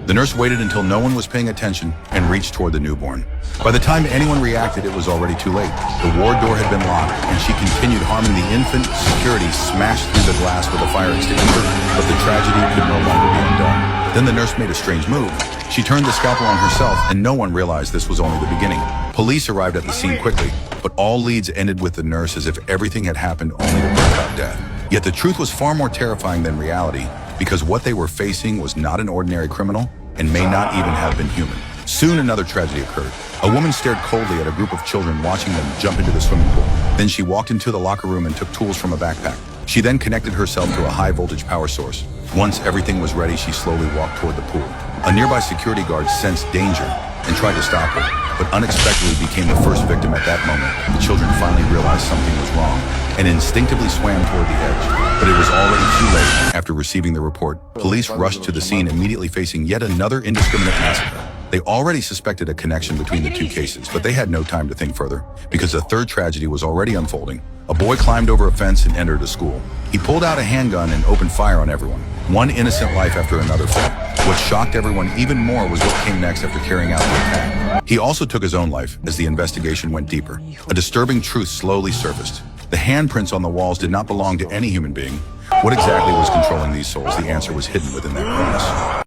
The nurse waited until no one was paying attention and reached toward the newborn. By the time anyone reacted, it was already too late. The ward door had been locked, and she continued harming the infant. Security smashed through the glass with a fire extinguisher, but the tragedy could no longer be undone. Then the nurse made a strange move. She turned the scalpel on herself, and no one realized this was only the beginning. Police arrived at the scene quickly, but all leads ended with the nurse as if everything had happened only to bring about death. Yet the truth was far more terrifying than reality, because what they were facing was not an ordinary criminal and may not even have been human. Soon another tragedy occurred. A woman stared coldly at a group of children watching them jump into the swimming pool. Then she walked into the locker room and took tools from a backpack. She then connected herself to a high-voltage power source. Once everything was ready, she slowly walked toward the pool. A nearby security guard sensed danger and tried to stop her, but unexpectedly became the first victim at that moment. The children finally realized something was wrong and instinctively swam toward the edge, but it was already too late. After receiving the report, police rushed to the scene, immediately facing yet another indiscriminate massacre. They already suspected a connection between the two cases, but they had no time to think further, because a third tragedy was already unfolding. A boy climbed over a fence and entered a school. He pulled out a handgun and opened fire on everyone. One innocent life after another fell. What shocked everyone even more was what came next after carrying out the attack. He also took his own life as the investigation went deeper. A disturbing truth slowly surfaced. The handprints on the walls did not belong to any human being. What exactly was controlling these souls? The answer was hidden within that cornice.